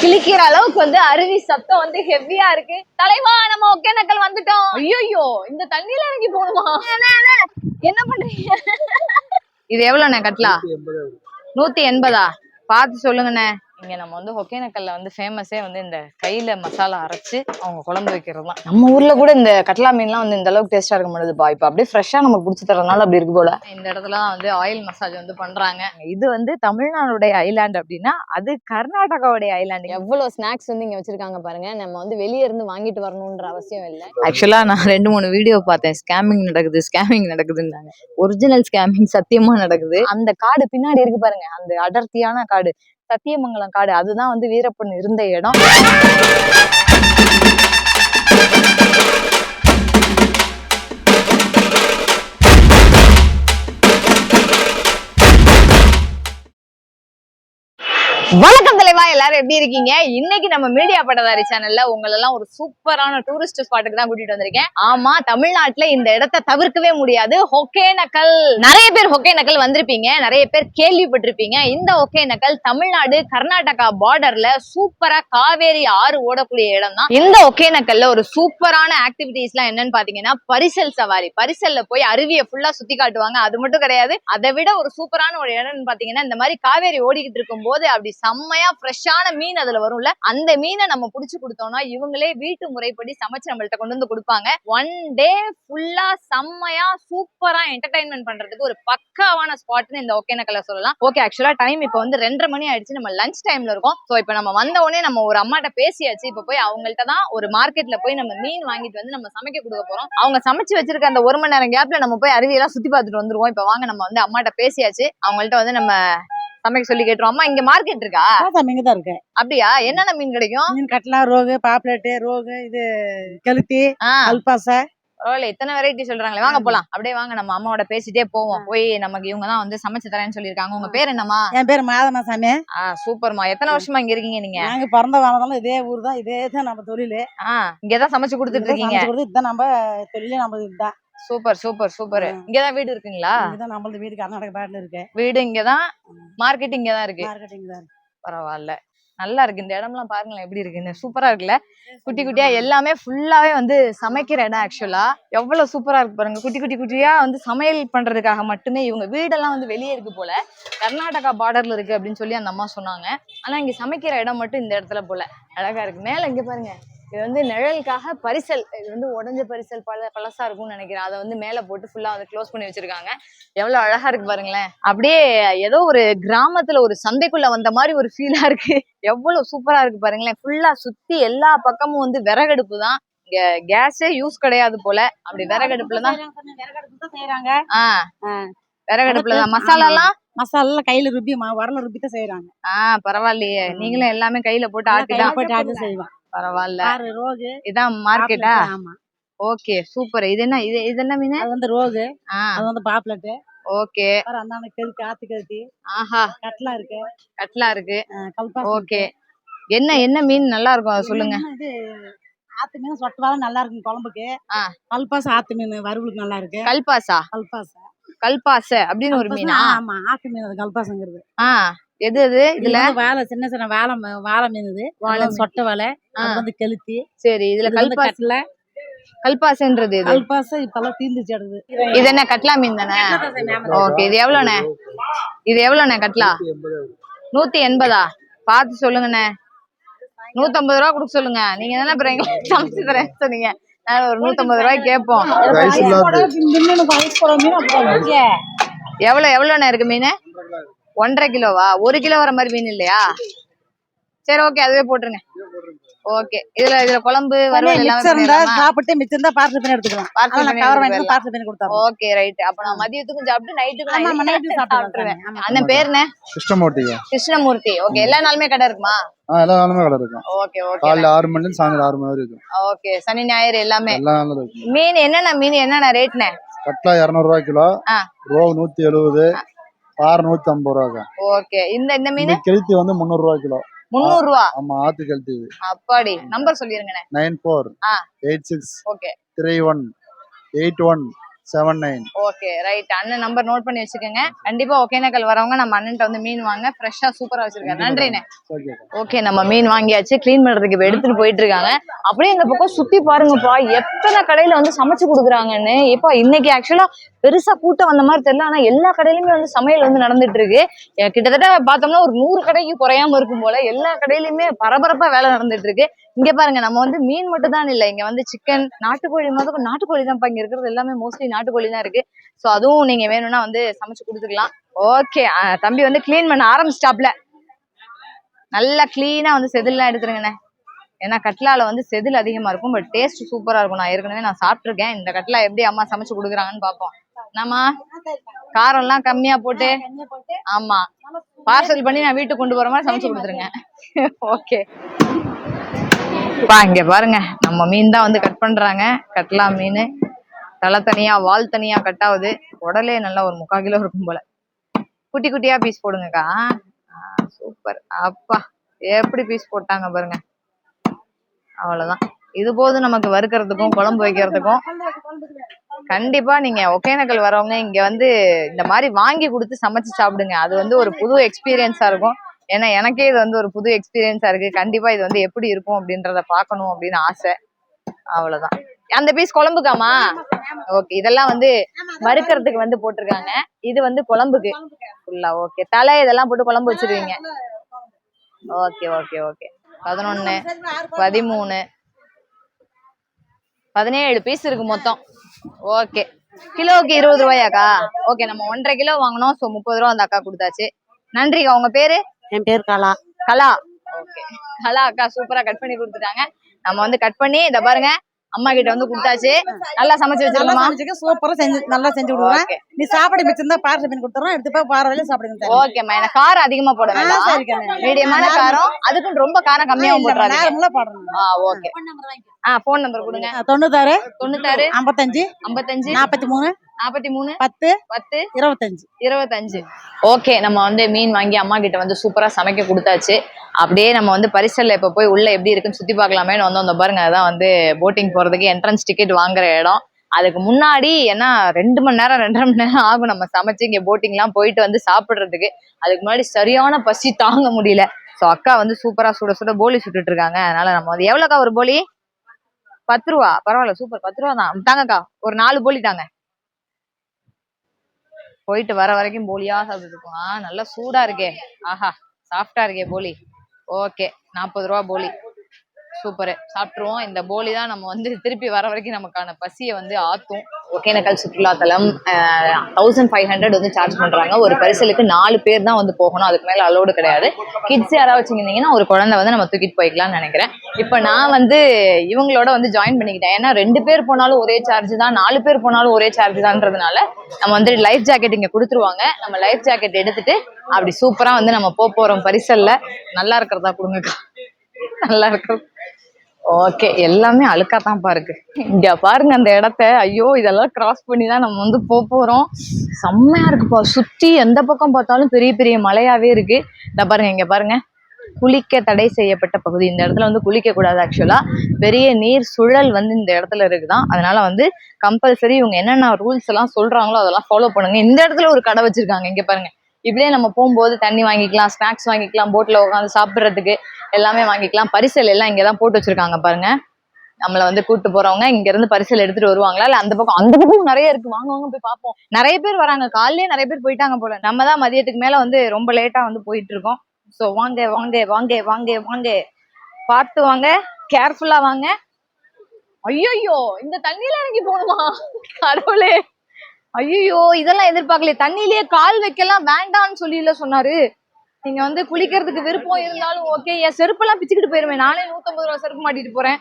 கிளிக்கிற அளவுக்கு வந்து அருவி சத்தம் வந்து ஹெவியா இருக்கு. தலைவா நம்ம ஒகேனக்கல் வந்துட்டோம். ஐயோ இந்த தண்ணியில இறங்கி போகணுமா? என்ன பண்றீங்க? இது எவ்வளவுண்ணே கட்டலா? 180. பார்த்து சொல்லுங்கண்ணே. இங்க நம்ம வந்து ஒகேனக்கல்ல வந்து ஃபேமஸே வந்து இந்த கையில மசாலா அரைச்சு அவங்க குழம்பு வைக்கிறது தான். நம்ம ஊர்ல கூட இந்த கட்லா மீன்லாம் வந்து இந்த அளவுக்கு டேஸ்டா இருக்க மாட்டேதுப்பா. இப்ப அப்படியே ஃப்ரெஷ்ஷா நமக்கு பிடிச்சி தரதுனால அப்படி இருக்கு போல. இந்த இடத்துல வந்து ஆயில் மசாஜ் வந்து பண்றாங்க. இது வந்து தமிழ்நாடுடைய ஐலாண்ட் அப்படின்னா அது கர்நாடகாவுடைய ஐலாண்ட். எவ்வளவு ஸ்நாக்ஸ் வந்து இங்க வச்சிருக்காங்க பாருங்க. நம்ம வந்து வெளியே இருந்து வாங்கிட்டு வரணும்ன்ற அவசியம் இல்லை. ஆக்சுவலா நான் 2-3 வீடியோ பார்த்தேன். ஸ்கேமிங் நடக்குதுன்னாங்க. ஒரிஜினல் ஸ்கேமிங் சத்தியமா நடக்குது. அந்த காடு பின்னாடி இருக்கு பாருங்க, அந்த அடர்த்தியான காடு சத்தியமங்கலம் காடு. அதுதான் வந்து வீரப்பன் இருந்த இடம். வணக்கம் தலைவா, எல்லாரும் எப்படி இருக்கீங்க? இன்னைக்கு நம்ம மீடியா பட்டதாரி சேனல்ல உங்களெல்லாம் ஒரு சூப்பரான டூரிஸ்ட் ஸ்பாட்டுக்கு தான் கூட்டிட்டு வந்திருக்கேன். ஆமா, தமிழ்நாட்டுல இந்த இடத்தை தவிர்க்கவே முடியாது. ஒகேனக்கல். நிறைய பேர் ஒகேனக்கல் வந்திருப்பீங்க, நிறைய பேர் கேள்விப்பட்டிருப்பீங்க. இந்த ஒகேனக்கல் தமிழ்நாடு கர்நாடகா பார்டர்ல சூப்பரா காவேரி ஆறு ஓடக்கூடிய இடம் தான். இந்த ஒகேனக்கல்ல ஒரு சூப்பரான ஆக்டிவிட்டிஸ் எல்லாம் என்னன்னு பாத்தீங்கன்னா பரிசல் சவாரி. பரிசல்ல போய் அருவியை ஃபுல்லா சுத்தி காட்டுவாங்க. அது மட்டும் கிடையாது, அதை விட ஒரு சூப்பரான ஒரு இடம்னு பாத்தீங்கன்னா இந்த மாதிரி காவேரி ஓடிக்கிட்டு இருக்கும் போது அப்படி செம்மையா ஃப்ரெஷ்ஷான மீன் அதுல வரும்ல, அந்த மீனை நம்ம புடிச்சு கொடுத்தோம்னா இவங்களே வீட்டு முறைப்படி சமைச்சு நம்மள்ட்ட கொண்டு வந்து கொடுப்பாங்க. ஒன் டே ஃபுல்லா செம்மையா சூப்பரா என்டர்டைன்மெண்ட் பண்றதுக்கு ஒரு பக்காவான ஸ்பாட்னு இந்த ஒகேனக்கல்ல சொல்லலாம். ஓகே, ஆக்சுவலா டைம் இப்போ வந்து 2:30 மணி ஆயிடுச்சு. நம்ம லஞ்ச் டைம்ல இருக்கோம். சோ இப்போ நம்ம வந்த உடனே நம்ம ஒரு அம்மாட்ட பேசியாச்சு. இப்போ போய் அவங்கள்ட்ட தான் ஒரு மார்க்கெட்ல போய் நம்ம மீன் வாங்கிட்டு வந்து நம்ம சமைக்க கொடுக்க போறோம். அவங்க சமைச்சு வச்சிருக்க அந்த 1 மணி நேரம் கேப்ல நம்ம போய் அருவியெல்லாம் சுத்தி பார்த்துட்டு வந்துருவோம். இப்போ வாங்க, நம்ம வந்து அம்மாட்ட பேசியாச்சு. அவங்கள்ட்ட வந்து நம்ம சமைக்க சொல்லி கேட்டுருவோம். அம்மா, இங்க மார்க்கெட் இருக்கா? இங்கதான் இருக்கு. அப்படியா? என்னென்ன மீன் கிடைக்கும்? மீன் கட்லா, ரோகு, பாப்லெட், ரோகு, இது கெளுத்தி, அல்பாசை. பரவாயில்ல, இத்தனை வெரைட்டி சொல்றாங்களே. வாங்க போலாம். அப்படியே வாங்க, நம்ம அம்மாவோட பேசிட்டே போவோம். போய் நமக்கு இவங்க தான் வந்து சமைச்சு தரேன்னு சொல்லியிருக்காங்க. உங்க பேர் என்னம்மா? என் பேர் மாதமா சாமி. சூப்பர்மா. எத்தனை வருஷமா இங்க இருக்கீங்க நீங்க? நாங்க பிறந்த வாழ்ந்தாலும் இதே ஊர் தான், இதே தான் நம்ம தொழிலு. இங்கதான் சமைச்சு கொடுத்துட்டு இருக்கீங்க? இதுதான் நம்ம தொழிலே, நம்ம இதுதான். Super super super. இங்கதான் வீடு இருக்குங்களா? இங்கதான் நம்மளது வீடு கர்நாடக பாட்டுல இருக்கு. வீடு இங்கதான், மார்க்கெட் இங்கதான் இருக்கு. மார்க்கெட் இங்கதான் இருக்கு. பரவாயில்ல, நல்லா இருக்கு. இந்த இடம்லாம் பாருங்களேன் எப்படி இருக்குன்னு. சூப்பரா இருக்குல்ல? குட்டி குட்டியா எல்லாமே ஃபுல்லாவே வந்து சமைக்கிற இடம். ஆக்சுவலா எவ்வளவு சூப்பரா இருக்கு பாருங்க. குட்டி குட்டி குட்டியா வந்து சமையல் பண்றதுக்காக மட்டுமே. இவங்க வீடெல்லாம் வந்து வெளியே இருக்கு போல, கர்நாடகா பார்டர்ல இருக்கு அப்படின்னு சொல்லி அந்த அம்மா சொன்னாங்க. ஆனா இங்க சமைக்கிற இடம் மட்டும் இந்த இடத்துல போல. அழகா இருக்கு. மேல இங்க பாருங்க, இது வந்து நிழலுக்காக பரிசல். இது வந்து உடஞ்ச பரிசல் பழசா இருக்கும்னு நினைக்கிறேன். அதை வந்து மேல போட்டு ஃபுல்லா வந்து க்ளோஸ் பண்ணி வச்சிருக்காங்க. எவ்வளவு அழகா இருக்கு பாருங்களேன். அப்படியே ஏதோ ஒரு கிராமத்துல ஒரு சந்தைக்குள்ள வந்த மாதிரி ஒரு ஃபீலா இருக்கு. எவ்வளவு சூப்பரா இருக்கு பாருங்களேன். ஃபுல்லா சுத்தி எல்லா பக்கமும் வந்து விறகடுப்பு தான். இங்க கேஸே யூஸ் கிடையாது போல. அப்படி விறகடுப்புலதான் செய்யறாங்க. விறகடுப்புலதான் மசாலா கையில ருப்பி, வரல ருப்பி தான் செய்யறாங்க. பரவாயில்லையே, நீங்களும் எல்லாமே கையில போட்டு ஆட்டி செய்வாங்க. பரவாயில்ல. ரோகு இதான் மார்க்கெட்டா? ஆமா. Okay, super. இது என்ன? இது என்ன மீன்? அது வந்து ரோகு, அது வந்து பாப்லெட். ஓகே. அந்தாண்ட கெளுத்தி, ஆத்து கெளுத்தி. ஆஹா, கட்லா இருக்கு. கட்லா இருக்கு. கல்பாஸ். ஓகே. என்ன மீன் நல்லா இருக்கும் அதை சொல்லுங்க. இது ஆத்து மீன் சொட்டவால நல்லா இருக்கும் குழம்புக்கு. கல்பாஸ் ஆத்து மீன் வறுவலுக்கு நல்லா இருக்கு. கல்பாசா? கல்பாச அப்படின்னு ஒரு மீனா? ஆமா, ஆத்து மீன் அது கல்பாசங்கிறது. எது அது? இதுல வாழை, சின்ன சின்ன வாழை மீன். இது சொட்ட வாழை, அது வந்து கெளுத்தி. சரி, இதுல கல்பாஸ்ல கல்பாசன்றது இது. கல்பாச இப்பெல்லாம் தீந்துச்சு அடுது. இது என்ன கட்லா மீன் தானே? ஓகே. இது எவ்வளவுண்ணே? இது எவ்வளவுண்ணே கட்லா? 180. பார்த்து சொல்லுங்கண்ணே. 150 ரூபா கொடுக்க சொல்லுங்க. நீங்க தானே அப்புறம் எங்களுக்கு சமைச்சு தரேன்னு சொன்னீங்க. நான் ஒரு 150 ரூபாய்க்கு கேட்போம். எவ்வளவுண்ணே இருக்கு மீன்? 1.5 கிலோவா? 1 கிலோ வர மாதிரி மீன் இல்லையா? சரி, ஓகே, அதுவே போட்டுருங்க. ஓகே. இதுல குழம்பு வறுவல் எல்லாம் சாப்பிட்டு மிச்சம் இருந்தா பார்சல் பண்ணி எடுத்துக்கலாம். பார்சல் பண்ணி கொடுத்தாங்க. Okay, right. அப்ப நான் மதியத்துக்கும் சாப்பிட்டு நைட்டுக்கு சாப்பிட்டுருவேன். அண்ணன் பேர் என்ன? கிருஷ்ணமூர்த்தி. கிருஷ்ணமூர்த்தி. ஓகே. எல்லா நாளுமே கடை இருக்குமா? எல்லா நாளுமே கடை இருக்கும். Okay okay. காலைல 6 மணில இருந்து சாயங்காலம் 6 மணி வரைக்கும். ஓகே. சனி ஞாயிறு எல்லாமே எல்லா நாளும் இருக்கும். மீன் என்னென்ன ரேட்னே? கட்லா 200 ரூபாய் கிலோ, ரோகு 170, பாறை 150 ரூபாய். ஓகே. இந்த மீன் கெளுத்தி வந்து 300 ரூபாய் கிலோ. 300 ரூபா? ஆமா, ஆத்து கெளுத்தி. அப்பாடி. நம்பர் சொல்லிருங்கண்ணே. 9486 ஓகே 3181 79. ஓகே ரைட், அண்ணன் நம்பர் நோட் பண்ணி வச்சுக்கோங்க. கண்டிப்பா ஒகேனக்கல் வரவங்க நம்ம அண்ணன்ட்ட வந்து மீன் வாங்க, ஃப்ரெஷ்ஷா சூப்பரா வச்சிருக்காரு. நன்றிண்ணே. ஓகே, நம்ம மீன் வாங்கியாச்சு, கிளீன் பண்றதுக்கு இப்ப எடுத்துட்டு போயிட்டு இருக்காங்க. அப்படியே இந்த பக்கம் சுத்தி பாருங்கப்பா, எத்தனை கடையில வந்து சமைச்சு கொடுக்குறாங்கன்னு. இப்ப இன்னைக்கு ஆக்சுவலா பெருசா கூட்டம் வந்த மாதிரி தெரியல, ஆனா எல்லா கடையிலுமே வந்து சமையல் வந்து நடந்துட்டு இருக்கு. கிட்டத்தட்ட பார்த்தோம்னா ஒரு 100 கடைக்கு குறையாம இருக்கும் போல. எல்லா கடையிலுமே பரபரப்பா வேலை நடந்துட்டு இருக்கு. இங்க பாருங்க, நம்ம வந்து மீன் மட்டும் தான் இல்ல, இங்க வந்து சிக்கன், நாட்டுக்கோழி முதல் நாட்டுக்கோழி தான் இங்க இருக்கிறது எல்லாமே மோஸ்ட்லி நாட்டுக்கோழி தான் இருக்கு. சோ அதுவும் நீங்க வேணும்னா வந்து சமைச்சு கொடுத்துக்கலாம். ஓகே, தம்பி வந்து கிளீன் பண்ண ஆரம்பிச்சிட்டாப்ல. நல்லா கிளீனா வந்து செதில்லாம் எடுத்துருங்கண்ணே. ஏன்னா கட்லால வந்து செதில் அதிகமா இருக்கும், பட் டேஸ்ட் சூப்பரா இருக்கும். நான் ஏற்கனவே நான் சாப்பிட்டுருக்கேன். இந்த கட்லா எப்படி அம்மா சமைச்சு கொடுக்குறாங்கன்னு பாப்போம். என்னம்மா காரம் எல்லாம் கம்மியா போட்டு, ஆமா பார்சல் பண்ணி நான் வீட்டுக்கு கொண்டு போற மாதிரி சமைச்சு கொடுத்துருங்க. ஓகே பா, இங்க பாருங்க, நம்ம மீன் தான் வந்து கட் பண்றாங்க. கட்லா மீன் தலை தனியா வால் தனியா கட் ஆகுது. உடலே நல்லா ஒரு 3/4 கிலோ இருக்கும் போல. குட்டி குட்டியா பீஸ் போடுங்கக்கா. சூப்பர். அப்பா எப்படி பீஸ் போட்டாங்க பாருங்க. அவ்வளவுதான், இது போதும் நமக்கு வறுக்கிறதுக்கும் குழம்பு வைக்கிறதுக்கும். கண்டிப்பா நீங்க ஒகேனக்கல் வரவங்க இங்க வந்து இந்த மாதிரி வாங்கி கொடுத்து சமைச்சு சாப்பிடுங்க. அது வந்து ஒரு புது எக்ஸ்பீரியன்ஸா இருக்கும். ஏன்னா எனக்கே இது வந்து ஒரு புது எக்ஸ்பீரியன்ஸா இருக்கு. கண்டிப்பா இது வந்து எப்படி இருக்கும் அப்படின்றத பாக்கணும் அப்படின்னு ஆசை. அவ்வளவுதான். அந்த பீஸ் குழம்புக்காமா? ஓகே, இதெல்லாம் வந்து வறுக்கிறதுக்கு வந்து போட்டிருக்காங்க. இது வந்து குழம்புக்கு ஃபுல்லா. ஓகே, தலை இதெல்லாம் போட்டு குழம்பு வச்சிருவீங்க. Okay okay okay. 11, 13, 17 பீஸ் இருக்கு மொத்தம். ஓகே, கிலோவுக்கு 20 ரூபாயாக்கா? ஓகே, நம்ம 1.5 கிலோ வாங்கினோம். சோ 30 ரூபா அந்த அக்கா கொடுத்தாச்சு. நன்றிக்கா. உங்க பேரு? என் பேர் கலா. கலா. ஓகே, கலா அக்கா சூப்பரா கட் பண்ணி கொடுத்துட்டாங்க. நம்ம வந்து கட் பண்ணி இத பாருங்க அம்மா கிட்ட வந்து கொடுத்தாச்சு. நல்லா சமைச்சு வச்சிருக்கோமா? சூப்பரா செஞ்சு நல்லா செஞ்சு விடுவேன். நீ சாப்பாடு மிச்சம் தான் பார்சல் பண்ணி கொடுத்துறோம், எடுத்து போய் பார வரையில சாப்பிடுங்க. ஓகேம்மா, எனக்கு காரம் அதிகமா போட வேண்டாம், மீடியமான காரம். அதுக்கும் ரொம்ப காரம் கம்மியாவும் போடுறாங்க. ஓகே, போன் நம்பர் கொடுங்க. 96 95 55 43 10 25. ஓகே, நம்ம வந்து மீன் வாங்கி அம்மா கிட்ட வந்து சூப்பரா சமைக்க கொடுத்தாச்சு. அப்படியே நம்ம வந்து பரிசல்ல இப்ப போய் உள்ள எப்படி இருக்குன்னு சுத்தி பார்க்கலாமேன்னு வந்தோம். அந்த பாருங்க, அதான் வந்து போட்டிங் போறதுக்கு என்ட்ரன்ஸ் டிக்கெட் வாங்குற இடம். அதுக்கு முன்னாடி ஏன்னா 2 மணி நேரம் 2.5 மணி நேரம் ஆகும் நம்ம சமைச்சு இங்க போட்டிங் எல்லாம் போயிட்டு வந்து சாப்பிடுறதுக்கு. அதுக்கு முன்னாடி சரியான பசி தாங்க முடியல. சோ அக்கா வந்து சூப்பரா சுட சுட போலி சுட்டுட்டு இருக்காங்க. அதனால நம்ம வந்து எவ்வளவுக்கா ஒரு போலி? 10 ரூபா. பரவாயில்ல, சூப்பர். 10 ரூபா தான் தாங்கக்கா. ஒரு 4 போலி தாங்க. போயிட்டு வர வரைக்கும் போலியா சாப்பிட்டு இருக்கோம். நல்லா சூடா இருக்கே, ஆஹா சாஃப்டா இருக்கே போலி. ஓகே, 40 ரூபா போலி. சூப்பரு, சாப்பிட்டுருவோம். இந்த போலி தான் நம்ம வந்து திருப்பி வர வரைக்கும் நமக்கான பசியை வந்து ஆத்தும். ஒகேனக்கல் சுற்றுலாத்தலம் 1500 வந்து சார்ஜ் பண்றாங்க. ஒரு பரிசலுக்கு 4 பேர் தான் வந்து போகணும், அதுக்கு மேல அலோடு கிடையாது. கிட்ஸ் யாராவது வச்சுருந்தீங்கன்னா ஒரு குழந்தை வந்து நம்ம தூக்கிட்டு போய்க்கலாம்னு நினைக்கிறேன். இப்ப நான் வந்து இவங்களோட வந்து ஜாயின் பண்ணிக்கிட்டேன். ஏன்னா 2 பேர் போனாலும் ஒரே சார்ஜ் தான், 4 பேர் போனாலும் ஒரே சார்ஜ் தான்றதுனால நம்ம வந்து லைஃப் ஜாக்கெட் இங்க கொடுத்துருவாங்க. நம்ம லைஃப் ஜாக்கெட் எடுத்துட்டு அப்படி சூப்பரா வந்து நம்ம போறோம் பரிசல்ல. நல்லா இருக்கிறதா கொடுங்கக்கா, நல்லா இருக்கிறது. ஓகே, எல்லாமே அழுக்காதான் இருக்கு. இங்க பாருங்க அந்த இடத்த. ஐயோ, இதெல்லாம் கிராஸ் பண்ணி தான் நம்ம வந்து போறோம். செம்மையா இருக்குப்பா. சுத்தி எந்த பக்கம் பார்த்தாலும் பெரிய பெரிய மலையாவே இருக்கு. இந்த பாருங்க, இங்க பாருங்க, குளிக்க தடை செய்யப்பட்ட பகுதி. இந்த இடத்துல வந்து குளிக்க கூடாது. ஆக்சுவலா பெரிய நீர் சுழல் வந்து இந்த இடத்துல இருக்குதான். அதனால வந்து கம்பல்சரி இவங்க என்னென்ன ரூல்ஸ் எல்லாம் சொல்றாங்களோ அதெல்லாம் ஃபாலோ பண்ணுங்க. இந்த இடத்துல ஒரு கடை வச்சிருக்காங்க. இங்க பாருங்க, இப்படியே நம்ம போகும்போது தண்ணி வாங்கிக்கலாம், ஸ்நாக்ஸ் வாங்கிக்கலாம், போட்ல உட்காந்து சாப்பிட்றதுக்கு எல்லாமே வாங்கிக்கலாம். பரிசல் எல்லாம் இங்கதான் போட்டு வச்சிருக்காங்க பாருங்க. நம்மளை வந்து கூட்டு போறவங்க இங்க இருந்து பரிசல் எடுத்துட்டு வருவாங்களா, இல்ல அந்த பக்கம் நிறைய இருக்கு. வாங்க வாங்க போய் பார்ப்போம். நிறைய பேர் வராங்க, காலையிலேயே நிறைய பேர் போயிட்டாங்க போல. நம்ம தான் மதியத்துக்கு மேல வந்து ரொம்ப லேட்டா வந்து போயிட்டு இருக்கோம். சோ வாங்க வாங்க வாங்க வாங்க வாங்க, பார்த்து வாங்க, கேர்ஃபுல்லா வாங்க. ஐயோ, இந்த தண்ணியில இறங்கி போகணுமா? கடவுளே, ஐயோ, இதெல்லாம் எதிர்பார்க்கல. தண்ணியிலேயே கால் வைக்கலாம் வேண்டாம்னு சொல்லி சொன்னாரு. நீங்க வந்து குளிக்கிறதுக்கு விருப்பம் இருந்தாலும் ஓகே. என் செருப்பெல்லாம் பிச்சுக்கிட்டு போயிருவேன். நானே 150 ரூபா செருப்பு மாட்டிட்டு போறேன்.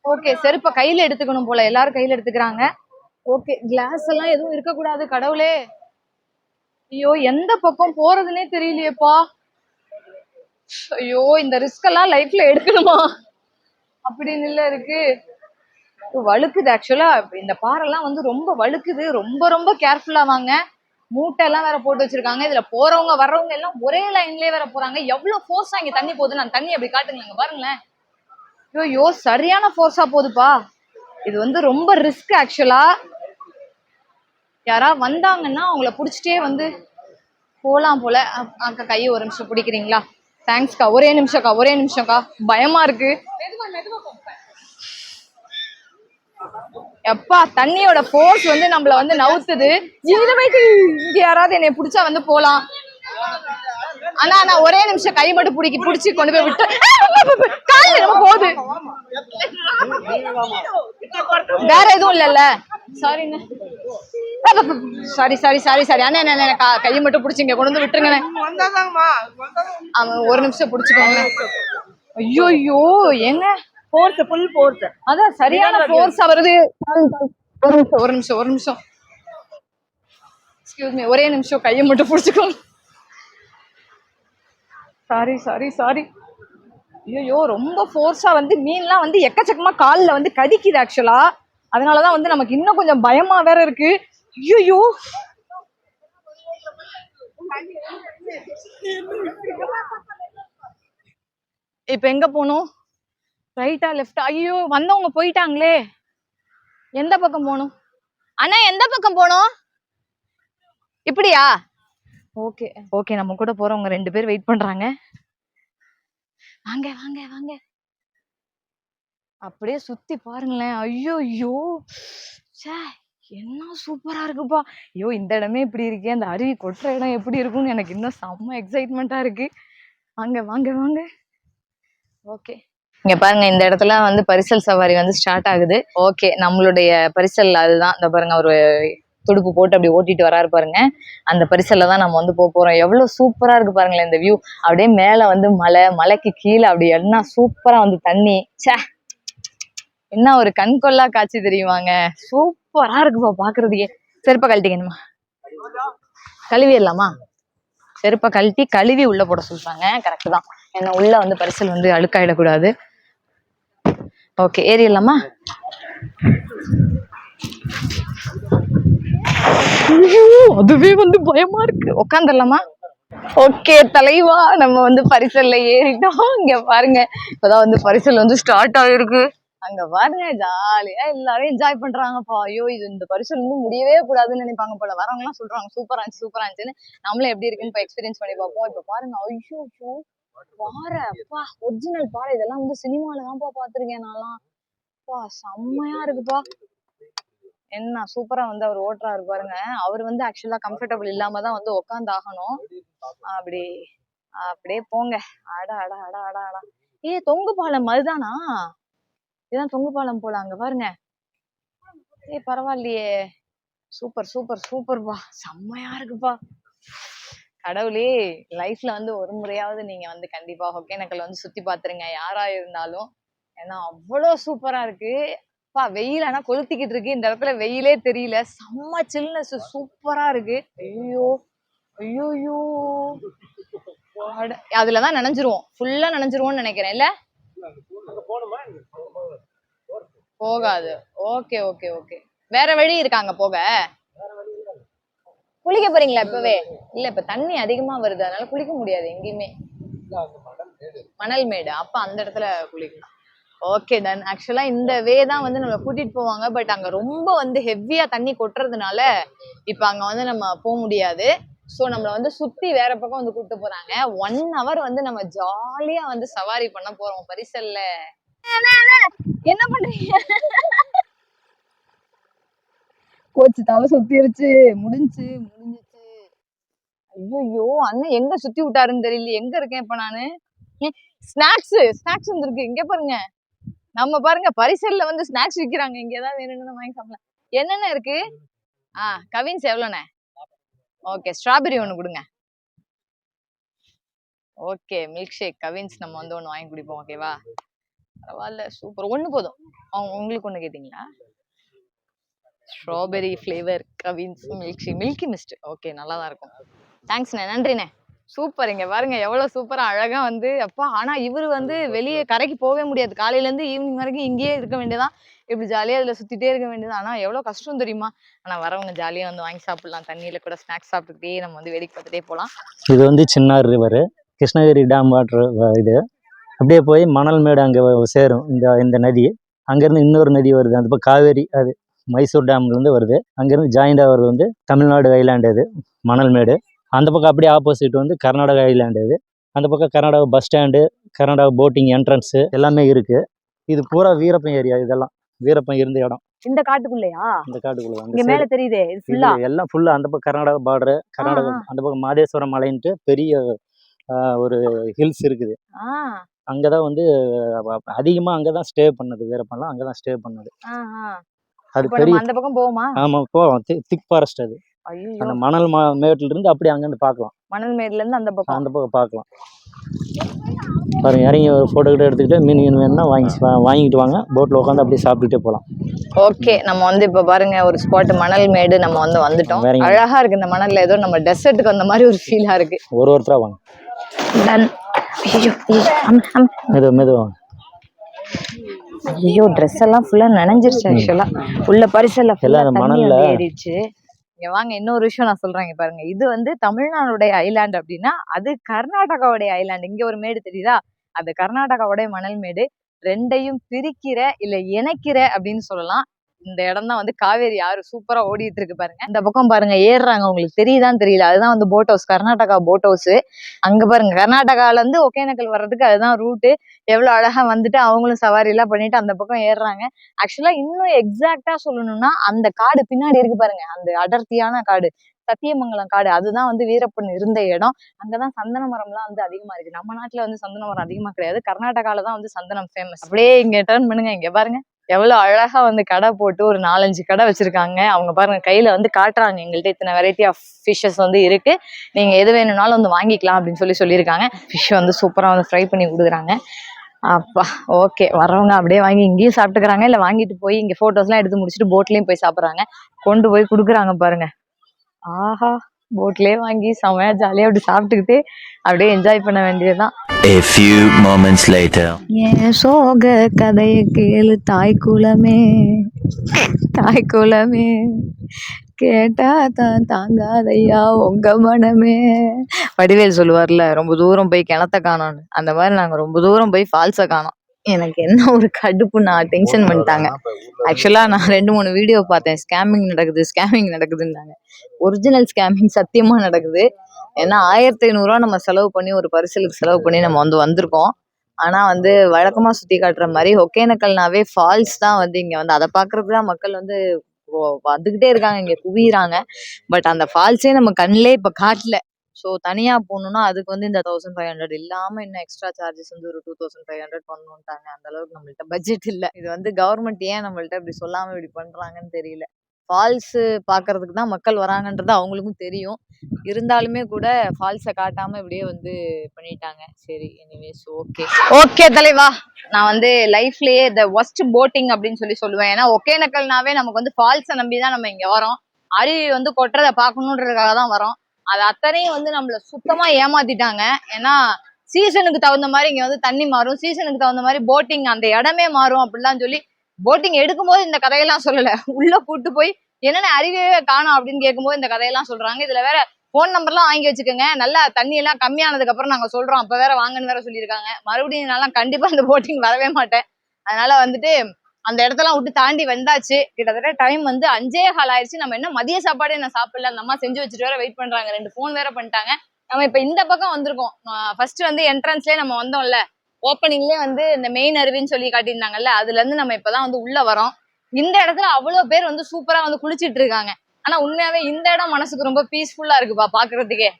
ஓகே, செருப்பை கையில எடுத்துக்கணும் போல, எல்லாரும் கையில எடுத்துக்கிறாங்க. ஓகே, கிளாஸ் எல்லாம் எதுவும் இருக்கக்கூடாது. கடவுளே, ஐயோ எந்த பக்கம் போறதுன்னே தெரியலையேப்பா. ஐயோ, இந்த ரிஸ்க் எல்லாம் லைஃப்ல எடுக்கணுமா அப்படின்னு இல்ல இருக்கு. வழுக்குது. ஆக்சுவலா இந்த பாறைலாம் வந்து ரொம்ப வழுக்குது. ரொம்ப ரொம்ப கேர்ஃபுல்லா வாங்க. மூட்டை எல்லாம் வேற போட்டு வச்சிருக்காங்க. இதுல போறவங்க வர்றவங்க எல்லாம் ஒரே லைன்லயே வேற போறாங்க. எவ்வளவு ஃபோர்ஸா இங்க தண்ணி போகுது. நான் தண்ணி அப்படி காட்டுங்க பாருங்களேன். ஐயோ, சரியான ஃபோர்ஸா போகுதுப்பா. இது வந்து ரொம்ப ரிஸ்க் ஆக்சுவலா. யாராவது வந்தாங்கன்னா அவங்கள புடிச்சிட்டே வந்து போலாம் போல. அக்கா கையை ஒரு நிமிஷம் பிடிக்கிறீங்களா? தேங்க்ஸ்க்கா. ஒரே நிமிஷம்க்கா, பயமா இருக்கு. எப்பா தண்ணியோட ஃபோர்ஸ் வந்து நம்மள வந்து நவுத்துது. இங்க யாராவது என்னை பிடிச்சா வந்து போலாம். ஆனா ஒரே நிமிஷம் கை மட்டும் பிடிச்சி கொண்டு போய் விட்டு கால் நம்ம போகுது. வேற எதுவும் இல்லல்ல? சாரிங்க. சாரி அண்ணா கையை மட்டும் பிடிச்சி இங்க கொண்டு வந்து விட்டுருங்க. ஒரு நிமிஷம் பிடிச்சுக்கோங்க. ஐயோ ஏங்க அதான் சரியான ஃபோர்ஸா வருது. ஒரு நிமிஷம் எக்ஸ்கியூஸ் மீ, ஒரே நிமிஷம் கையை மட்டும் பிடிச்சுக்கோங்க. சாரி. ஐயோ ரொம்ப ஃபோர்ஸா வந்து மீன்லாம் வந்து எக்கச்சக்கமா காலில் வந்து கடிக்குது ஆக்சுவலா. அதனாலதான் வந்து நமக்கு இன்னும் கொஞ்சம் பயமா வேற இருக்கு. ஐயோ இப்ப எங்க போகணும்? ரைட்டா லெஃப்டா? ஐயோ வந்தவங்க போயிட்டாங்களே. எந்த பக்கம் போகணும் அண்ணா? எந்த பக்கம் போகணும்? இப்படியா? ஓகே நம்ம கூட போறவங்க 2 பேர் வெயிட் பண்றாங்க. வாங்க அப்படியே சுத்தி பாருங்களேன். ஐயோ என்ன சூப்பரா இருக்குப்பா. ஐயோ இந்த இடமே இப்படி இருக்கே, அந்த அருவி கொட்டுற இடம் எப்படி இருக்கும்னு எனக்கு இன்னும் செம்ம எக்ஸைட்மெண்டா இருக்கு. வாங்க. ஓகே இங்க பாருங்க, இந்த இடத்துல வந்து பரிசல் சவாரி வந்து ஸ்டார்ட் ஆகுது. ஓகே நம்மளுடைய பரிசல் அதுதான். இந்த பாருங்க ஒரு துடுப்பு போட்டு அப்படி ஓட்டிட்டு வராரு பாருங்க. அந்த பரிசல்ல தான் நம்ம வந்து போறோம். எவ்வளவு சூப்பரா இருக்கு பாருங்களேன் இந்த வியூ. அப்படியே மேல வந்து மலைக்கு கீழே அப்படி என்ன சூப்பரா வந்து தண்ணி. என்ன ஒரு கண்கொள்ளா காட்சி தெரியுமாங்க. சூப்பரா இருக்குப்பா பாக்குறதுக்கே. செருப்ப கழட்டிக்கணுமா? கழுவிடலாமா? செருப்ப கழுவி உள்ள போட சொல்றாங்க. கரெக்ட் தான். ஏன்னா உள்ள வந்து பரிசல் வந்து அழுக்காயிடக்கூடாது. ஓகே ஏறிடலாமா? அதுவே வந்து பயமா இருக்கு. உட்காந்துடலாமா? ஓகே தலைவா, நம்ம வந்து பரிசல்ல ஏறிட்டோம். இங்க பாருங்க, இப்பதான் வந்து பரிசல் வந்து ஸ்டார்ட் ஆகிருக்கு. அங்க பாருங்க ஜாலியா எல்லாரும் என்ஜாய் பண்றாங்கப்பா. ஐயோ இந்த பரிசல் இன்னும் முடியவே கூடாதுன்னு நினைப்பாங்க போல. வரவங்க எல்லாம் சொல்றாங்க சூப்பரா இருந்துச்சுன்னு. நம்மளும் எப்படி இருக்குன்னு இப்ப எக்ஸ்பீரியன்ஸ் பண்ணி பார்ப்போம். இப்ப பாருங்க, ஐயோ பாறை அப்பா, ஒரிஜினல் பாறை. இதெல்லாம் வந்து சினிமால தான்ப்பா பாத்திருக்கேன் நான்லாம். செம்மையா இருக்குப்பா. என்ன சூப்பரா வந்து அவர் ஓட்டுறாரு பாருங்க. அவர் வந்து ஆக்சுவலா கம்ஃபர்டபுள் இல்லாம தான் வந்து உட்காந்து ஆகணும். அப்படியே போங்க. அடா தொங்கு பாலம் அதுதானா? இதான் தொங்கு பாலம் போல. அங்க பாருங்க. பரவாயில்லையே. சூப்பர்ப்பா. செம்மையா இருக்குப்பா. கடவுளே, லைஃப்ல வந்து ஒரு முறையாவது நீங்க வந்து கண்டிப்பா ஒகேனக்கல் வந்து சுத்தி பாத்துருங்க, யாரா இருந்தாலும். ஏன்னா அவ்வளவு சூப்பரா இருக்கு. வெயில் ஆனா கொளுத்திக்கிட்டு இருக்கு. இந்த இடத்துல வெயிலே தெரியல. செம்ம சில்னஸ் சூப்பரா இருக்கு. ஐயோ அதுலதான் நனைஞ்சிருவோம். ஃபுல்லா நனைஞ்சிருவோம்னு நினைக்கிறேன். இல்ல போகாது. ஓகே வேற வழி இருக்காங்க போக? குளிக்க போறீங்களா இப்பவே? இல்ல இப்ப தண்ணி அதிகமா வருது, அதனால குளிக்க முடியாது எங்கேயுமே. மணல் மேடு, அப்ப அந்த இடத்துல குளிக்கலாம். Okay done. ஆக்சுவலா இந்த வே தான் வந்து நம்ம கூட்டிட்டு போவாங்க. பட் அங்க ரொம்ப வந்து ஹெவியா தண்ணி கொட்டுறதுனால இப்ப அங்க வந்து நம்ம போக முடியாது. சோ நம்மள வந்து சுத்தி வேற பக்கம் வந்து கூட்டு போறாங்க. 1 hour வந்து நம்ம ஜாலியா வந்து சவாரி பண்ண போறோம் பரிசல்ல. என்ன பண்றீங்க? கோச்சு தலை சுத்திருச்சு. முடிஞ்சுச்சு. ஐயோ அண்ணன் எங்க சுத்தி விட்டாருன்னு தெரியல. எங்க இருக்கேன் இப்ப நானு? ஸ்நாக்ஸ் வந்துருக்கு. இங்க பாருங்க, நம்ம பாருங்க பரிசல்ல வந்து ஸ்நாக்ஸ் விக்கிறாங்க. இங்க ஏதாவது வேணும்னு வாங்கி சாப்பிடலாம். என்னென்ன இருக்கு? கவின்ஸ் எவ்வளோண்ணே? ஓகே ஸ்ட்ராபெரி ஒண்ணு கொடுங்க. ஓகே மில்க் ஷேக் கவின்ஸ் நம்ம வந்து ஒண்ணு வாங்கி குடிப்போம். ஓகேவா? பரவாயில்ல சூப்பர். ஒண்ணு போதும். உங்களுக்கு ஒண்ணு கேட்டீங்களா? Strawberry flavour Cavin's milky mist. Okay நல்லா தான் இருக்கும். தேங்க்ஸ்ண்ணே, நன்றிண்ணே. சூப்பர். இங்க பாருங்க எவ்வளவு சூப்பரா அழகா வந்து அப்பா. ஆனா இவரு வந்து வெளியே கரைக்கு போகவே முடியாது. காலையில இருந்து ஈவினிங் வரைக்கும் இங்கேயே இருக்க வேண்டியதான். இப்படி ஜாலியா இதுல சுத்திட்டே இருக்க வேண்டியது. ஆனா எவ்வளவு கஷ்டம் தெரியுமா? ஆனா வரவங்க ஜாலியா வந்து வாங்கி சாப்பிடலாம். தண்ணியில கூட ஸ்நாக்ஸ் சாப்பிட்டுக்கிட்டே நம்ம வந்து வேடிக்கை பார்த்துட்டே போலாம். இது வந்து Chinnar river, Krishnagiri dam water. இது அப்படியே போய் மணல் மேடு அங்கே சேரும் இந்த நதி. அங்கேருந்து இன்னொரு நதி வருது, அந்த காவேரி. அது மைசூர் டேம்லேருந்து வருது. அங்கேருந்து ஜாயிண்டாக வருது வந்து தமிழ்நாடு ஐலாண்டு. இது மணல்மேடு. அந்த பக்கம் அப்படியே ஆப்போசிட் வந்து கர்நாடகா ஐலாண்டு. இது அந்த பக்கம் Karnataka bus stand, Karnataka boating entrance எல்லாமே இருக்குது. இது பூரா வீரப்பன் ஏரியா. இதெல்லாம் வீரப்பன் இருந்த இடம். இந்த காட்டுக்குள்ளயா? இந்த காட்டுக்குள்ள இங்க மேல தெரியுதே இது ஃபுல்லா. எல்லாம் ஃபுல்லா அந்த பக்கம் கர்நாடகா பார்டரு. கர்நாடகா அந்த பக்கம் மாதேஸ்வரம் மலைன்ட்டு பெரிய ஒரு ஹில்ஸ் இருக்குது. அங்கதான் வந்து அதிகமா அங்கதான் ஸ்டே பண்ணது. வீரப்பன்லாம் அங்கதான் ஸ்டே பண்ணது. அது பெரிய அந்த பக்கம் போவோமா? ஆமா போவோம். திக் ஃபாரஸ்ட் அது. அந்த மணல் மேட்ல இருந்து அப்படியே அங்கிருந்து பார்க்கலாம். மணல் மேட்ல இருந்து அந்த பக்கம் பார்க்கலாம். பாருங்க, இறங்கி ஒரு போட்டோ கிட்ட எடுத்துக்கிட்டு மீன் வேணும்னா வாங்கிட்டு வாங்க. போட்ல உட்காந்து அப்படியே சாப்பிட்டுட்டே போகலாம். ஓகே, நம்ம வந்து இப்ப பாருங்க ஒரு ஸ்பாட் மணல் மேடு நம்ம வந்துட்டோம். அழகா இருக்கு இந்த மணல்ல. ஏதோ நம்ம டெசர்ட்டுக்கு வந்த மாதிரி ஒரு ஃபீலா இருக்கு. ஒருத்தரா வாங்க. மெதுவா. ஐயோ, ட்ரெஸ் எல்லாம் ஃபுல்லா நனைஞ்சிருச்சு. ஆக்சுவலா உள்ள பரிசல்ல ஃபுல்லா மணல்ல ஏறிடுச்சு. இங்க வாங்க, இன்னொரு விஷயம் நான் சொல்றேன். இங்க பாருங்க, இது வந்து தமிழ்நாடுடைய ஐலாண்ட் அப்படின்னா அது கர்நாடகாவுடைய ஐலாண்ட். இங்க ஒரு மேடு தெரியுதா? அது கர்நாடகாவுடைய மணல் மேடு. ரெண்டையும் பிரிக்கிற இல்ல இணைக்கிற அப்படின்னு சொல்லலாம். இந்த இடம் தான் வந்து காவேரி ஆறு சூப்பரா ஓடிட்டு இருக்கு பாருங்க. இந்த பக்கம் பாருங்க ஏறுறாங்க. உங்களுக்கு தெரியுதான்னு தெரியல. அதுதான் வந்து boat house, Karnataka boat house. அங்க பாருங்க, கர்நாடகால இருந்து ஒகேனக்கல் வர்றதுக்கு அதுதான் ரூட்டு. எவ்வளவு அழகா வந்துட்டு அவங்களும் சவாரி எல்லாம் பண்ணிட்டு அந்த பக்கம் ஏறுறாங்க. ஆக்சுவலா இன்னும் எக்ஸாக்டா சொல்லணும்னா அந்த காடு பின்னாடி இருக்கு பாருங்க, அந்த அடர்த்தியான காடு சத்தியமங்கலம் காடு. அதுதான் வந்து வீரப்பன் இருந்த இடம். அங்கதான் சந்தன மரம் எல்லாம் வந்து அதிகமா இருக்கு. நம்ம நாட்டுல வந்து சந்தன மரம் அதிகமா கிடையாது. கர்நாடகால தான் வந்து சந்தனம் ஃபேமஸ். அப்படியே இங்க டர்ன் பண்ணுங்க. இங்க பாருங்க எவ்வளவு அழகா வந்து கடை போட்டு ஒரு 4-5 கடை வச்சிருக்காங்க. அவங்க பாருங்க கையில வந்து காட்டுறாங்க, எங்கள்கிட்ட இத்தனை வெரைட்டி ஆஃப் ஃபிஷ்ஷஸ் வந்து இருக்கு, நீங்க எது வேணும்னாலும் வந்து வாங்கிக்கலாம் அப்படின்னு சொல்லியிருக்காங்க. ஃபிஷ் வந்து சூப்பரா வந்து ஃப்ரை பண்ணி கொடுக்குறாங்க. அப்பா ஓகே, வரவங்க அப்படியே வாங்கி இங்கேயும் சாப்பிட்டுக்கிறாங்க, இல்ல வாங்கிட்டு போய் இங்க போட்டோஸ் எல்லாம் எடுத்து முடிச்சுட்டு போட்லயும் போய் சாப்பிடுறாங்க. கொண்டு போய் கொடுக்குறாங்க பாருங்க. ஆஹா, போட்லயே வாங்கி செமையா ஜாலியா அப்படி சாப்பிட்டுக்கிட்டு அப்படியே என்ஜாய் பண்ண வேண்டியதுதான். A few moments later. ஏன் சோக கதையை கேளு தாய் குலமே, தாய் குலமே, கேட்டா தான் தாங்காதையா உங்க மனமே. வடிவேல் சொல்லுவார்ல, ரொம்ப தூரம் போய் கிணத்த காணோன்னு. அந்த மாதிரி நாங்க ரொம்ப தூரம் போய் ஃபால்ஸை காணோம். எனக்கு என்ன ஒரு கடுப்பு, நான் டென்ஷன் பண்ணிட்டாங்க. ஆக்சுவலா நான் 2-3 வீடியோ பார்த்தேன். ஸ்கேமிங் நடக்குதுன்னாங்க. ஒரிஜினல் ஸ்கேமிங் சத்தியமா நடக்குது. ஏன்னா 1500 ரூபா நம்ம செலவு பண்ணி ஒரு பரிசலுக்கு செலவு பண்ணி நம்ம வந்திருக்கோம். ஆனா வந்து வழக்கமா சுத்தி காட்டுற மாதிரி ஒகேனக்கல்னாவே ஃபால்ஸ் தான் வந்து இங்க வந்து அதை பாக்குறதுக்கு தான் மக்கள் வந்து வந்துகிட்டே இருக்காங்க, இங்க குவிறாங்க. பட் அந்த ஃபால்ஸே நம்ம கண்ணிலே இப்ப காட்டல. ஸோ தனியா போகணும்னா அதுக்கு வந்து இந்த 1500 இல்லாம இன்னும் எக்ஸ்ட்ரா சார்ஜஸ் வந்து ஒரு 2500 பண்ணணும்ட்டாங்க. அந்த அளவுக்கு நம்மள்ட்ட பட்ஜெட் இல்லை. இது வந்து கவர்மெண்ட் ஏன் நம்மள்ட்ட இப்படி சொல்லாம இப்படி பண்றாங்கன்னு தெரியல. ஃபால்ஸ் பாக்குறதுக்கு தான் மக்கள் வராங்கன்றது அவங்களுக்கும் தெரியும். இருந்தாலுமே கூட ஃபால்ஸை காட்டாம இப்படியே வந்து பண்ணிட்டாங்க. சரி, எனிவேஸ் ஓகே தலைவா. நான் வந்து லைஃப்லயே த ஒஸ்ட் போட்டிங் அப்படின்னு சொல்லுவேன். ஏன்னா ஒகேனக்கல்னாவே நமக்கு வந்து ஃபால்ஸை நம்பிதான் நம்ம இங்க வரோம். அருவி வந்து கொட்டுறதை பார்க்கணுன்றதுக்காக தான் வரோம். அது அத்தனையும் வந்து நம்மள சுத்தமா ஏமாத்திட்டாங்க. ஏன்னா சீசனுக்கு தகுந்த மாதிரி இங்க வந்து தண்ணி மாறும், சீசனுக்கு தகுந்த மாதிரி போட்டிங் அந்த இடமே மாறும் அப்படிலாம் சொல்லி போட்டிங் எடுக்கும்போது இந்த கதையெல்லாம் சொல்லல. உள்ள கூட்டு போய் என்னென்ன அருவியே காணும் அப்படின்னு கேட்கும்போது இந்த கதையெல்லாம் சொல்றாங்க. இதுல வேற போன் நம்பர்லாம் வாங்கி வச்சுக்கோங்க, நல்லா தண்ணி எல்லாம் கம்மியானதுக்கு அப்புறம் நாங்க சொல்றோம், அப்ப வேற வாங்கன்னு வேற சொல்லியிருக்காங்க. மறுபடியும் நான் கண்டிப்பா இந்த போட்டிங் வரவே மாட்டேன். அதனால வந்துட்டு அந்த இடத்தெல்லாம் விட்டு தாண்டி வந்தாச்சு. கிட்டத்தட்ட டைம் வந்து 5:15 ஆயிடுச்சு. நம்ம என்ன மதிய சாப்பாடு என்ன சாப்பிடல, அந்த அம்மா செஞ்சு வச்சுட்டு வேற வெயிட் பண்றாங்க. 2 போன் வேற பண்ணிட்டாங்க. நம்ம இப்ப இந்த பக்கம் வந்திருக்கோம். ஃபர்ஸ்ட் வந்து என்ட்ரன்ஸ்லயே நம்ம வந்தோம்ல, ஓப்பனிங்லேயே வந்து இந்த மெயின் அருவின்னு சொல்லி காட்டியிருந்தாங்கல்ல, அதுல இருந்து நம்ம இப்பதான் வந்து உள்ள வரோம். இந்த இடத்துல அவ்வளவு பேர் வந்து சூப்பரா வந்து குளிச்சிட்டு இருக்காங்க. ஆனா உண்மையாவே இந்த இடம் மனசுக்கு ரொம்ப பீஸ்ஃபுல்லா இருக்குப்பா. பாக்குறதுக்கே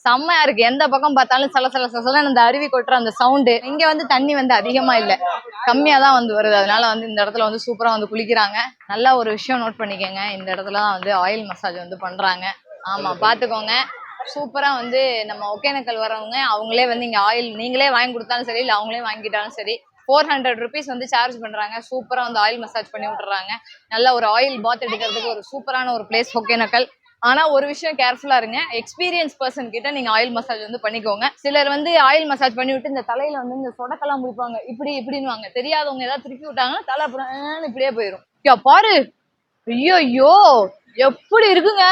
செம்மையா இருக்கு. எந்த பக்கம் பார்த்தாலும் சலசல அந்த அருவி கொட்டுற அந்த சவுண்டு. இங்க வந்து தண்ணி வந்து அதிகமா இல்ல, கம்மியா தான் வந்து வருது. அதனால வந்து இந்த இடத்துல வந்து சூப்பரா வந்து குளிக்கிறாங்க. நல்லா ஒரு விஷயம் நோட் பண்ணிக்கோங்க, இந்த இடத்துல தான் வந்து ஆயில் மசாஜ் வந்து பண்றாங்க. ஆமா, பாத்துக்கோங்க. சூப்பரா வந்து நம்ம ஒகேனக்கல் வரவங்க அவங்களே வந்து இங்க ஆயில் நீங்களே வாங்கி கொடுத்தாலும் சரி, இல்ல அவங்களே வாங்கிட்டாலும் சரி, 400 rupees வந்து சார்ஜ் பண்றாங்க. சூப்பரா வந்து ஆயில் மசாஜ் பண்ணி விட்டுறாங்க. நல்ல ஒரு ஆயில் பாத் எடுக்கிறதுக்கு ஒரு சூப்பரான ஒரு பிளேஸ் ஒகேனக்கல். ஆனா ஒரு விஷயம் கேர்ஃபுல்லா இருங்க, எக்ஸ்பீரியன்ஸ் பர்சன் கிட்ட நீங்க ஆயில் மசாஜ் வந்து பண்ணிக்கோங்க. சிலர் வந்து ஆயில் மசாஜ் பண்ணி விட்டு இந்த தலையில வந்து இந்த சொடக்கெல்லாம் முடிப்பாங்க, இப்படின்னு தெரியாதவங்க ஏதாவது திருப்பி விட்டாங்கன்னா தலை அப்புறம் இப்படியே போயிடும். பாரு, ஐயோ எப்படி இருக்குங்க,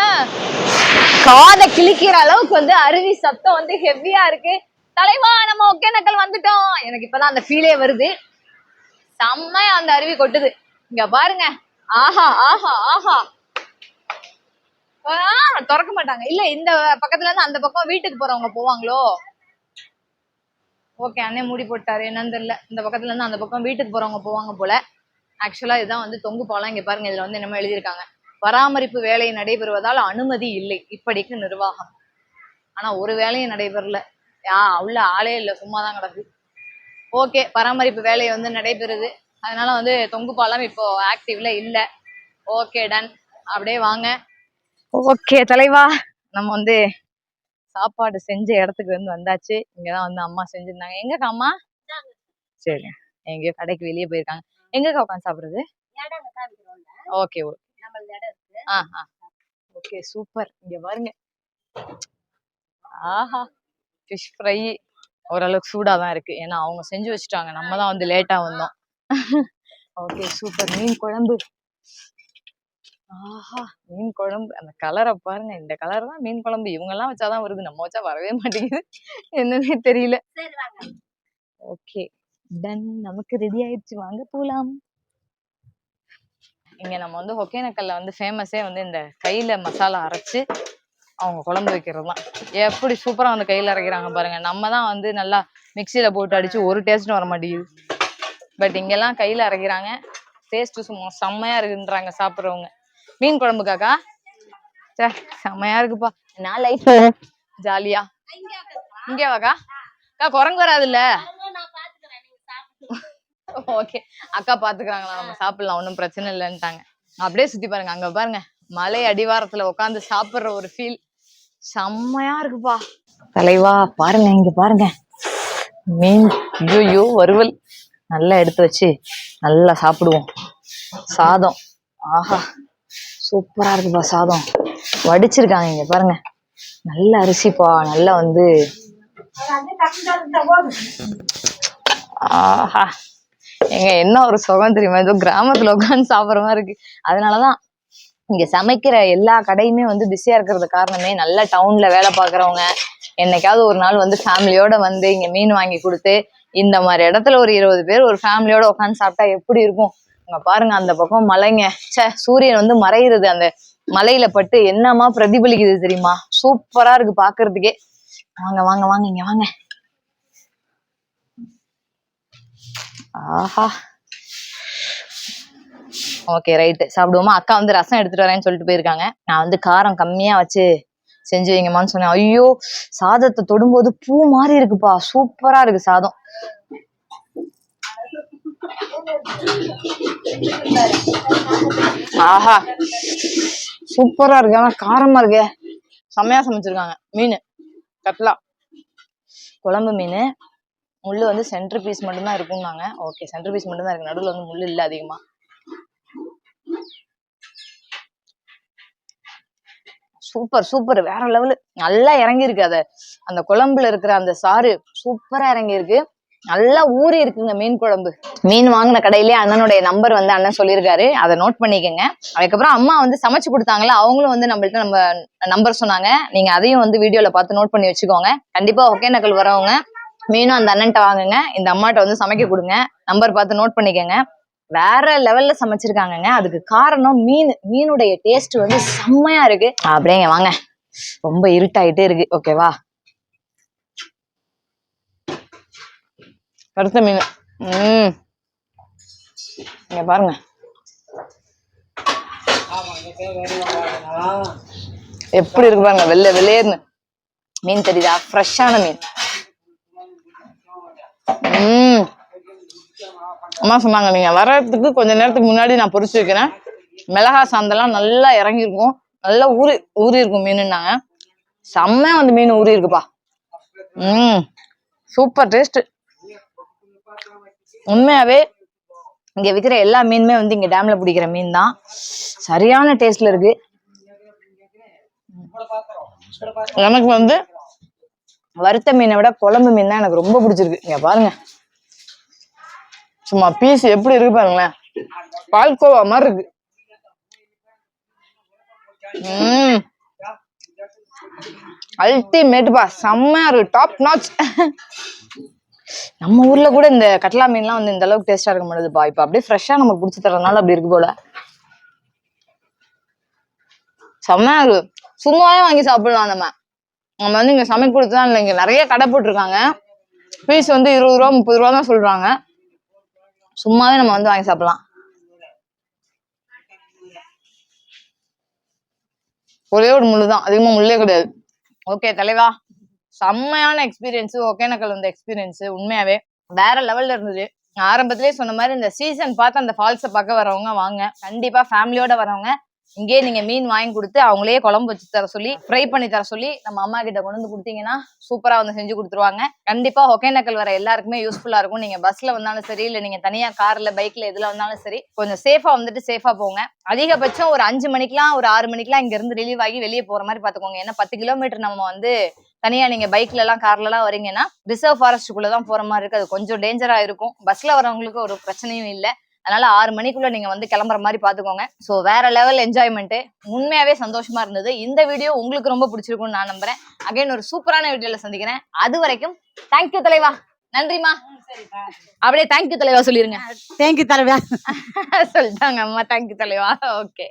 காதை கிழிக்கிற அளவுக்கு வந்து அருவி சத்தம் வந்து ஹெவியா இருக்கு. தலைவா, நம்ம ஒகேனக்கல் வந்துட்டோம். எனக்கு இப்பதான் அந்த ஃபீலே வருது. செம்மையா அந்த அருவி கொட்டுது. இங்க பாருங்க, ஆஹா ஆஹா ஆஹா. திறக்க மாட்டாங்க. இல்ல இந்த பக்கத்துல இருந்து அந்த பக்கம் வீட்டுக்கு போறவங்க போவாங்களோ. ஓகே, அண்ணே மூடி போட்டாரு என்னன்னு தெரியல. இந்த பக்கத்துல இருந்து அந்த பக்கம் வீட்டுக்கு போறவங்க போவாங்க போல. ஆக்சுவலா இதுதான் வந்து தொங்கு பாலம். இங்க பாருங்க, இதுல வந்து என்னமோ எழுதியிருக்காங்க, பராமரிப்பு வேலை நடைபெறுவதால் அனுமதி இல்லை, இப்படிக்கு நிர்வாகம். ஆனா ஒரு வேலையும் நடைபெறல. உள்ள ஆளே இல்ல, சும்மாதான் கிடக்கு. ஓகே, பராமரிப்பு வேலை வந்து நடைபெறுது, அதனால வந்து தொங்கு பாலம் இப்போ ஆக்டிவ்ல இல்ல. Okay done. அப்படியே வாங்க. ஓகே தலைவா, நம்ம வந்து சாப்பாடு செஞ்ச இடத்துக்கு வந்து வந்தாச்சு. இங்கதான் வந்து அம்மா செஞ்சிருந்தாங்க. எங்கக்கா அம்மா? சரி, எங்கேயோ கடைக்கு வெளியே போயிருக்காங்க. எங்கக்கா உட்காந்து சாப்பிடுறது? Okay okay super. இங்க பாருங்க, ஆஹா, ஃபிஷ் ஃப்ரை ஓரளவுக்கு சூடாதான் இருக்கு. ஏன்னா அவங்க செஞ்சு வச்சுட்டாங்க, நம்ம தான் வந்து லேட்டா வந்தோம். Okay super. மீன் குழம்பு, ஆஹா மீன் குழம்பு. அந்த கலரை பாருங்க, இந்த கலர் தான் மீன் குழம்பு. இவங்க எல்லாம் வச்சாதான் வருது, நம்ம வச்சா வரவே மாட்டேங்குது, என்னன்னே தெரியல. ஓகே டன், நமக்கு ரெடி ஆயிடுச்சு, வாங்க போலாம். இங்க நம்ம வந்து ஒகேனக்கல்ல வந்து ஃபேமஸே வந்து இந்த கையில மசாலா அரைச்சு அவங்க குழம்பு வைக்கிறது தான். எப்படி சூப்பரா வந்து கையில அரைக்கிறாங்க பாருங்க. நம்ம தான் வந்து நல்லா மிக்சியில போட்டு அடிச்சு ஒரு டேஸ்ட்டும் வர மாட்டேங்குது. பட் இங்கெல்லாம் கையில அரைக்கிறாங்க, டேஸ்ட் சும்மா செம்மையா இருக்குன்றாங்க சாப்பிட்றவங்க. மீன் குழம்புக்காக்கா செம்மையா இருக்குப்பா. நான் லைஃப் ஜாலியா. இங்கே வாக்கா. அக்கா குரங்கு வராது இல்ல? ஓகே, அக்கா பாத்துக்கிறாங்களா, நம்ம சாப்பிடலாம், ஒன்றும் பிரச்சனை இல்லைன்ட்டாங்க. அப்படியே சுத்தி பாருங்க, அங்க பாருங்க, மலை அடிவாரத்துல உட்காந்து சாப்பிடுற ஒரு ஃபீல் செம்மையா இருக்குப்பா. தலைவா பாருங்க, இங்க பாருங்க, மீன் ஐயோ வறுவல் நல்லா எடுத்து வச்சு நல்லா சாப்பிடுவோம். சாதம், ஆஹா சூப்பரா இருக்குப்பா. சாதம் வடிச்சிருக்காங்க, இங்க பாருங்க, நல்ல அரிசிப்பா, நல்லா வந்து ஆஹா. எங்க என்ன ஒரு சுகம் தெரியுமா, ஏதோ கிராமத்துல உட்காந்து சாப்பிட்ற மாதிரி இருக்கு. அதனாலதான் இங்க சமைக்கிற எல்லா கடையுமே வந்து பிஸியா இருக்கிறது காரணமே, நல்ல டவுன்ல வேலை பாக்குறவங்க என்னைக்காவது ஒரு நாள் வந்து ஃபேமிலியோட வந்து இங்க மீன் வாங்கி கொடுத்து, இந்த மாதிரி இடத்துல ஒரு 20 பேர் ஒரு ஃபேமிலியோட உட்காந்து சாப்பிட்டா எப்படி இருக்கும். அங்க பாருங்க, அந்த பக்கம் மலைங்க, சூரியன் வந்து மறையிறது அந்த மலையில பட்டு என்னமா பிரதிபலிக்குது தெரியுமா, சூப்பரா இருக்கு பாக்குறதுக்கே. வாங்க வாங்க வாங்க, இங்க வாங்க. ஆஹா, ஓகே ரைட்டு, சாப்பிடுவோமா. அக்கா வந்து ரசம் எடுத்துட்டு வரேன்னு சொல்லிட்டு போயிருக்காங்க. நான் வந்து காரம் கம்மியா வச்சு செஞ்சு வைங்கம்மான்னு சொன்னேன். ஐயோ, சாதத்தை தொடும்போது பூ மாதிரி இருக்குப்பா, சூப்பரா இருக்கு சாதம். ஆஹா சூப்பரா இருக்கு, ஆனா காரமா இருக்கு. செம்மையா சமைச்சிருக்காங்க. மீன் கட்லா குழம்பு மீன், முள்ளு வந்து சென்டர் பீஸ் மட்டும்தான் இருக்கும்னாங்க. ஓகே, சென்டர் பீஸ் மட்டும்தான் இருக்கு, நடுவில் வந்து முள்ளு இல்லை அதிகமா. சூப்பர் சூப்பர், வேற லெவலு. நல்லா இறங்கியிருக்கு, அந்த குழம்புல இருக்கிற அந்த சாறு சூப்பரா இறங்கியிருக்கு, நல்லா ஊறி இருக்குங்க மீன் குழம்பு. மீன் வாங்கின கடையிலேயே அண்ணனுடைய நம்பர் வந்து அண்ணன் சொல்லியிருக்காரு, அதை நோட் பண்ணிக்கோங்க. அதுக்கப்புறம் அம்மா வந்து சமைச்சு கொடுத்தாங்களா, அவங்களும் வந்து நம்மள்ட்ட நம்ம நம்பர் சொன்னாங்க. நீங்க அதையும் வந்து வீடியோல பார்த்து நோட் பண்ணி வச்சுக்கோங்க. கண்டிப்பா ஒகேனக்கல் வரவங்க மீனும் அந்த அண்ணன்ட்ட வாங்குங்க, இந்த அம்மாட்ட வந்து சமைக்க கொடுங்க, நம்பர் பார்த்து நோட் பண்ணிக்கோங்க. வேற லெவல்ல சமைச்சிருக்காங்கங்க. அதுக்கு காரணம் மீனுடைய டேஸ்ட் வந்து செம்மையா இருக்கு. அப்படியே வாங்க, ரொம்ப இருட்டாயிட்டே இருக்கு, ஓகேவா. கருத்த மீன், இங்க பாருங்க, எப்படி இருக்கு பாருங்க, வெள்ளை வெள்ளையர்னு மீன் தெரியுதா, ஃப்ரெஷ்ஷான மீன். அம்மா சொன்னாங்க, நீங்க வர்றதுக்கு கொஞ்ச நேரத்துக்கு முன்னாடி நான் பொரிச்சு வைக்கிறேன், மிளகா சாந்தெல்லாம் நல்லா இறங்கிருக்கும், நல்லா ஊறி இருக்கும் மீனுன்னாங்க. செம்மையா வந்து மீன் ஊறி இருக்குப்பா. Super taste. உண்மையாவே இங்க விற்கிற எல்லா மீனுமே வந்து இங்க டேம்ல பிடிக்கிற மீன் தான், சரியான டேஸ்ட்ல இருக்கு. எனக்கு வந்து வறுத்த மீனை விட குழம்பு மீன் தான் எனக்கு ரொம்ப பிடிச்சிருக்கு. இங்க பாருங்க, சும்மா பீஸ் எப்படி இருக்கு பாருங்களேன், பால்கோவா மாதிரி இருக்கு. அல்டிமேட்பா, செம்மையா இருக்கு, டாப் நாச். நம்ம ஊர்ல கூட இந்த கட்லா மீன்லாம் வந்து இந்த அளவுக்கு டேஸ்டா இருக்க மாட்டேதுப்பா, இப்ப அப்படியே ஃப்ரெஷ்ஷா நமக்கு பிடிச்சி தரதுனால அப்படி இருக்கு போல. செம்மையா இருக்கு. சும்மாவே வாங்கி சாப்பிடலாம். நம்ம வந்து இங்க சமைக்க கொடுத்துதான் இல்லை, இங்க நிறைய கடை போட்டிருக்காங்க. பீஸ் வந்து 20 ரூபா 30 ரூபா தான் சொல்றாங்க. சும்மாவே நம்ம வந்து வாங்கி சாப்பிடலாம். ஒரே ஒரு முள்ளு தான், அதிகமா முள்ளே கிடையாது. ஓகே தலைவா, செம்மையான எக்ஸ்பீரியன்ஸ். ஒகேனக்கல் வந்த எக்ஸ்பீரியன்ஸ் உண்மையாவே வேற லெவல்ல இருந்தது. ஆரம்பத்திலேயே சொன்ன மாதிரி இந்த சீசன் பார்த்து அந்த ஃபால்ஸை பார்க்க வரவங்க வாங்க. கண்டிப்பா ஃபேமிலியோட வரவங்க இங்கேயே நீங்க மீன் வாங்கி கொடுத்து அவங்களே குழம்பு வச்சு தர சொல்லி ஃப்ரை பண்ணி தர சொல்லி நம்ம அம்மா கிட்ட கொண்டு வந்து கொடுத்தீங்கன்னா சூப்பரா வந்து செஞ்சு கொடுத்துருவாங்க. கண்டிப்பா ஒகேனக்கல் வர எல்லாருக்குமே யூஸ்ஃபுல்லா இருக்கும். நீங்க பஸ்ல வந்தாலும் சரி, இல்ல நீங்க தனியா கார்ல பைக்ல எதுல வந்தாலும் சரி, கொஞ்சம் சேஃபா வந்துட்டு சேஃபா போங்க. அதிகபட்சம் ஒரு 5 மணிக்கெல்லாம் ஒரு 6 மணிக்கெல்லாம் இங்க இருந்து ரிலீவ் ஆகி வெளியே போற மாதிரி பாத்துக்கோங்க. ஏன்னா 10 கிலோமீட்டர் நம்ம வந்து தனியா நீங்க பைக்ல எல்லாம் கார்ல எல்லாம் வரீங்கன்னா ரிசர்வ் ஃபாரஸ்ட்டுக்குள்ளதான் போற மாதிரி இருக்கு. அது கொஞ்சம் டேஞ்சரா இருக்கும். பஸ்ல வரவங்களுக்கு ஒரு பிரச்சனையும் இல்லை. அதனால 6 மணிக்குள்ள நீங்க வந்து கிளம்புற மாதிரி பாத்துக்கோங்க. சோ வேற லெவல் என்ஜாய்மெண்ட். உண்மையாவே சந்தோஷமா இருந்தது. இந்த வீடியோ உங்களுக்கு ரொம்ப பிடிச்சிருக்கும்னு நான் நம்புறேன். அகைன் ஒரு சூப்பரான வீடியோல சந்திக்கிறேன். அது வரைக்கும் தேங்க்யூ தலைவா. நன்றிமா. அப்படியே தேங்க்யூ தலைவா சொல்லிருங்க. தேங்க்யூ தலைவா. சொல்லிட்டாங்க அம்மா தேங்க்யூ தலைவா. ஓகே.